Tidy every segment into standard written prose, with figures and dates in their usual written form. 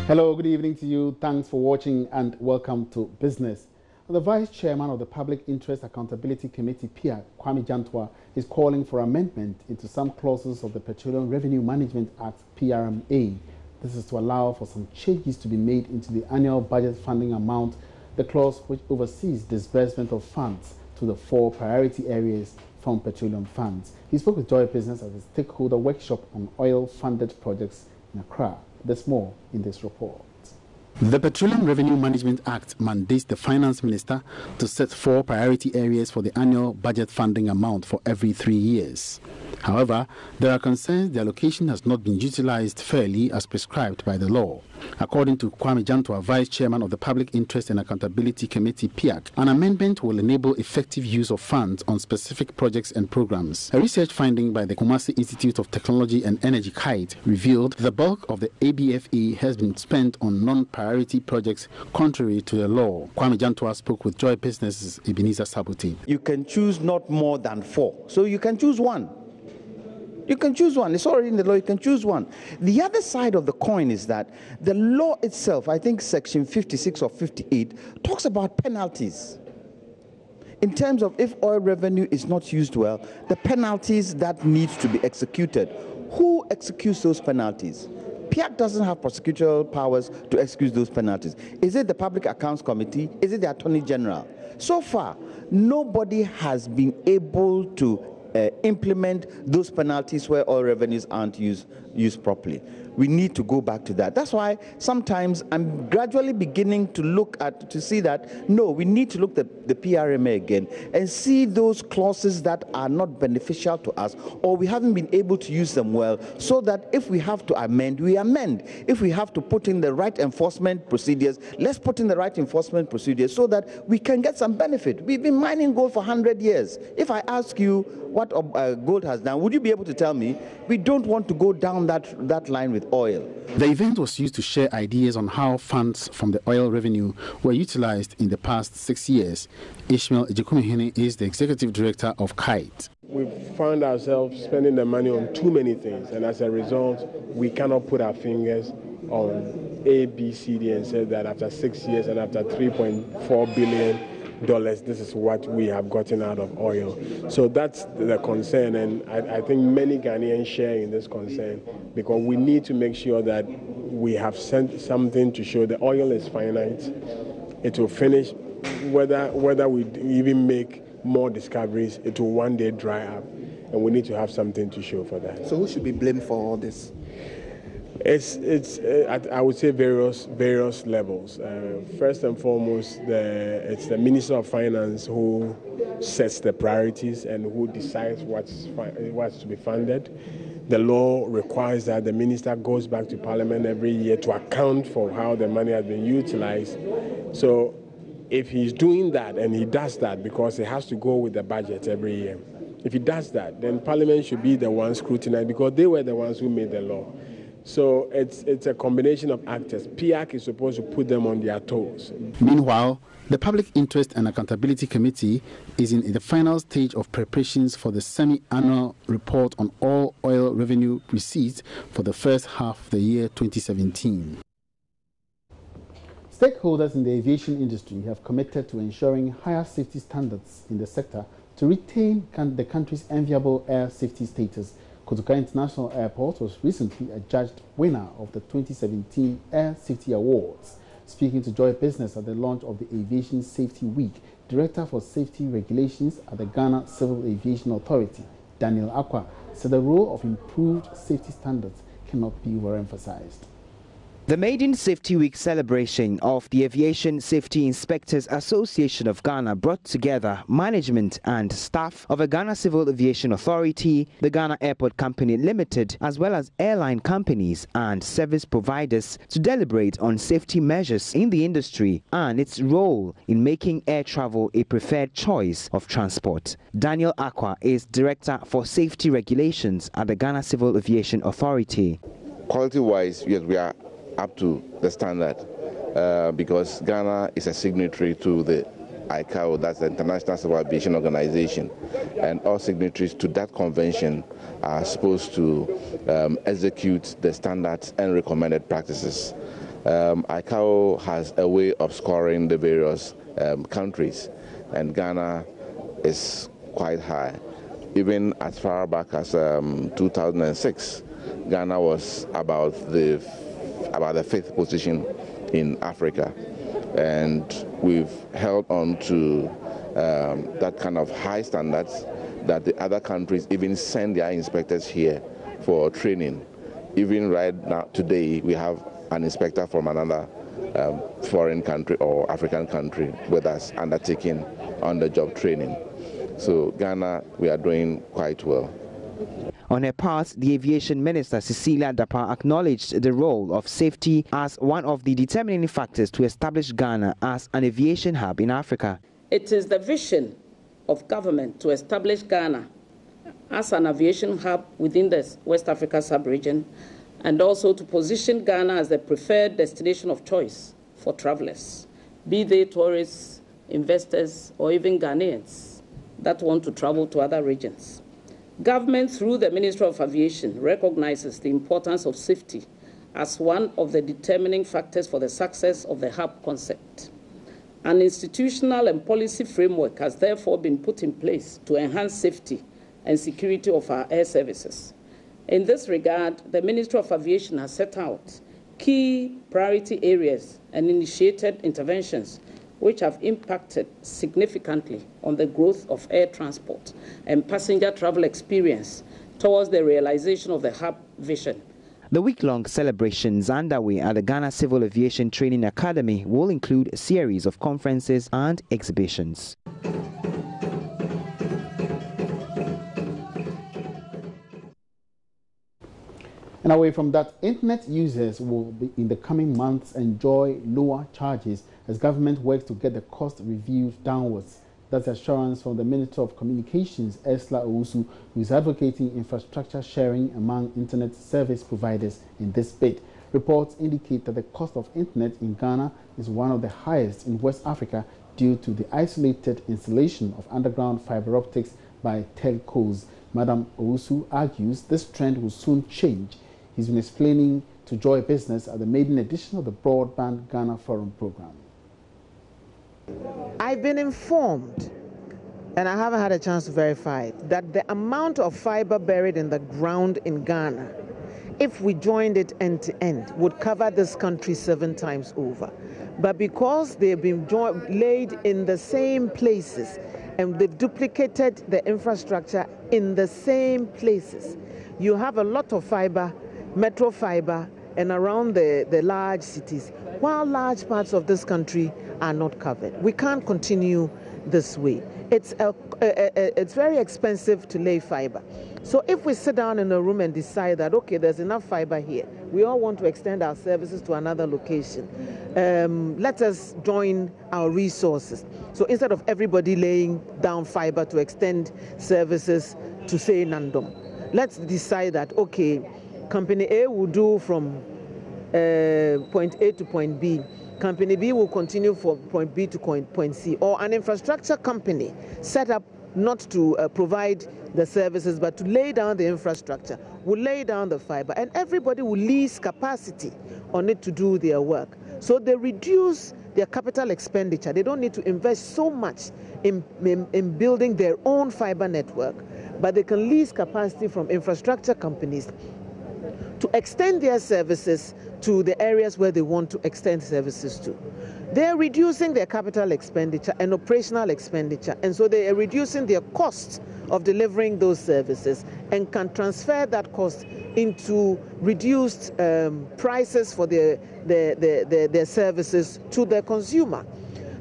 Hello, good evening to you. Thanks for watching and welcome to Business. The Vice Chairman of the Public Interest Accountability Committee, PIAC, Kwame Jantua, is calling for amendment into some clauses of the Petroleum Revenue Management Act, PRMA. This is to allow for some changes to be made into the annual budget funding amount, the clause which oversees disbursement of funds to the 4 priority areas from petroleum funds. He spoke with Joy Business at a stakeholder workshop on oil-funded projects in Accra. There's more in this report. The Petroleum Revenue Management Act mandates the Finance Minister to set 4 priority areas for the annual budget funding amount for every 3 years. However, there are concerns the allocation has not been utilized fairly as prescribed by the law. According to Kwame Jantua, Vice Chairman of the Public Interest and Accountability Committee, PIAC, an amendment will enable effective use of funds on specific projects and programs. A research finding by the Kumasi Institute of Technology and Energy (KITE) revealed the bulk of the ABFE has been spent on non-priority projects contrary to the law. Kwame Jantua spoke with Joy Business's Ebenezer Sabuti. You can choose not more than 4, so you can choose one. You can choose one. It's already in the law. You can choose one. The other side of the coin is that the law itself, I think section 56 or 58, talks about penalties. In terms of if oil revenue is not used well, the penalties that need to be executed. Who executes those penalties? PIAC doesn't have prosecutorial powers to execute those penalties. Is it the Public Accounts Committee? Is it the Attorney General? So far, nobody has been able to implement those penalties where oil revenues aren't used properly. We need to go back to that. That's why sometimes I'm gradually beginning to see that, no, we need to look at the PRMA again and see those clauses that are not beneficial to us or we haven't been able to use them well, so that if we have to amend, we amend. If we have to put in the right enforcement procedures, let's put in the right enforcement procedures so that we can get some benefit. We've been mining gold for 100 years. If I ask you what gold has done, would you be able to tell me? We don't want to go down that line with oil. The event was used to share ideas on how funds from the oil revenue were utilized in the past 6 years. Ishmael Ejikumihene is the executive director of KITE. We've found ourselves spending the money on too many things, and as a result, we cannot put our fingers on A, B, C, D, and say that after 6 years and after $3.4 billion, this is what we have gotten out of oil. So that's the concern, and I think many Ghanaians share in this concern, because we need to make sure that we have sent something to show the oil is finite. It will finish. Whether we even make more discoveries, it will one day dry up, and we need to have something to show for that. So who should be blamed for all this? I would say various levels. First and foremost, it's the Minister of Finance who sets the priorities and who decides what's to be funded. The law requires that the minister goes back to Parliament every year to account for how the money has been utilized. So if he's doing that, and he does that because he has to go with the budget every year, if he does that, then Parliament should be the ones scrutinized, because they were the ones who made the law. So it's a combination of actors. PIAC is supposed to put them on their toes. Meanwhile, the Public Interest and Accountability Committee is in the final stage of preparations for the semi-annual report on all oil revenue receipts for the first half of the year 2017. Stakeholders in the aviation industry have committed to ensuring higher safety standards in the sector to retain the country's enviable air safety status. Kotoka International Airport was recently adjudged winner of the 2017 Air Safety Awards. Speaking to Joy Business at the launch of the Aviation Safety Week, Director for Safety Regulations at the Ghana Civil Aviation Authority, Daniel Akwa, said the role of improved safety standards cannot be overemphasized. The Maiden Safety Week celebration of the Aviation Safety Inspectors Association of Ghana brought together management and staff of the Ghana Civil Aviation Authority, the Ghana Airport Company Limited, as well as airline companies and service providers to deliberate on safety measures in the industry and its role in making air travel a preferred choice of transport. Daniel Akwa is Director for Safety Regulations at the Ghana Civil Aviation Authority. Quality-wise, yes, we are up to the standard because Ghana is a signatory to the ICAO, that's the International Civil Aviation Organization, and all signatories to that convention are supposed to execute the standards and recommended practices. ICAO has a way of scoring the various countries, and Ghana is quite high. Even as far back as 2006, Ghana was about the 5th position in Africa, and we've held on to that kind of high standards that the other countries even send their inspectors here for training. Even right now, today, we have an inspector from another foreign country or African country with us undertaking on-the-job training. So Ghana, we are doing quite well. On her part, the Aviation Minister Cecilia Dapa acknowledged the role of safety as one of the determining factors to establish Ghana as an aviation hub in Africa. It is the vision of government to establish Ghana as an aviation hub within the West Africa sub-region, and also to position Ghana as the preferred destination of choice for travelers, be they tourists, investors, or even Ghanaians that want to travel to other regions. Government, through the Ministry of Aviation, recognizes the importance of safety as one of the determining factors for the success of the hub concept. An institutional and policy framework has therefore been put in place to enhance safety and security of our air services. In this regard, the Ministry of Aviation has set out key priority areas and initiated interventions which have impacted significantly on the growth of air transport and passenger travel experience towards the realization of the hub vision. The week-long celebrations underway at the Ghana Civil Aviation Training Academy will include a series of conferences and exhibitions. And away from that, internet users will be in the coming months enjoy lower charges as government works to get the cost reviewed downwards. That's assurance from the Minister of Communications, Ursula Owusu, who is advocating infrastructure sharing among internet service providers in this bid. Reports indicate that the cost of internet in Ghana is one of the highest in West Africa due to the isolated installation of underground fiber optics by telcos. Madam Owusu argues this trend will soon change. He's been explaining to Joy Business at the maiden edition of the Broadband Ghana Forum program. I've been informed, and I haven't had a chance to verify it, that the amount of fiber buried in the ground in Ghana, if we joined it end to end, would cover this country 7 times over. But because they've been laid in the same places and they've duplicated the infrastructure in the same places, you have a lot of fiber, metro fiber, and around the large cities, while large parts of this country are not covered. We can't continue this way. It's very expensive to lay fiber. So if we sit down in a room and decide that, okay, there's enough fiber here, we all want to extend our services to another location, let us join our resources. So instead of everybody laying down fiber to extend services to, say, Nandom, let's decide that, okay, Company A will do from point A to point B. Company B will continue from point B to point C. Or an infrastructure company set up not to provide the services but to lay down the infrastructure, will lay down the fiber, and everybody will lease capacity on it to do their work. So they reduce their capital expenditure. They don't need to invest so much in building their own fiber network, but they can lease capacity from infrastructure companies to extend their services to the areas where they want to extend services to. They're reducing their capital expenditure and operational expenditure, and so they are reducing their cost of delivering those services and can transfer that cost into reduced prices for their services to the consumer.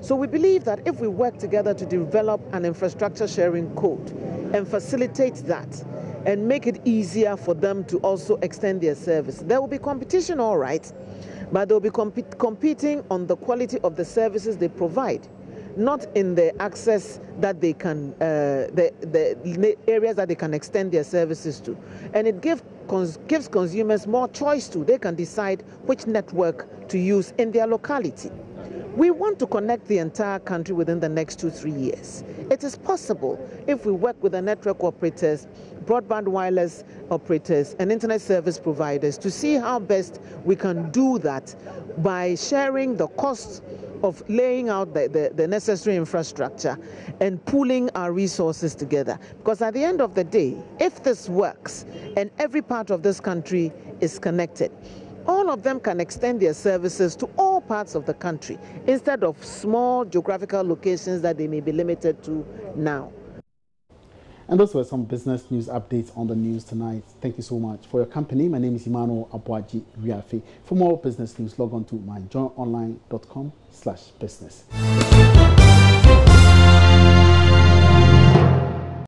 So we believe that if we work together to develop an infrastructure sharing code and facilitate that, and make it easier for them to also extend their service. There will be competition, all right, but they'll be competing on the quality of the services they provide, not in the access that they can, the areas that they can extend their services to. And it gives consumers more choice too. They can decide which network to use in their locality. We want to connect the entire country within the next 2-3 years. It is possible if we work with the network operators, broadband wireless operators, and internet service providers to see how best we can do that by sharing the costs of laying out the necessary infrastructure and pooling our resources together. Because at the end of the day, if this works and every part of this country is connected, all of them can extend their services to all parts of the country instead of small geographical locations that they may be limited to now. And those were some business news updates on the news tonight. Thank you so much for your company. My name is Emmanuel Abuaji Riafe. For more business news, log on to myjoyonline.com/business.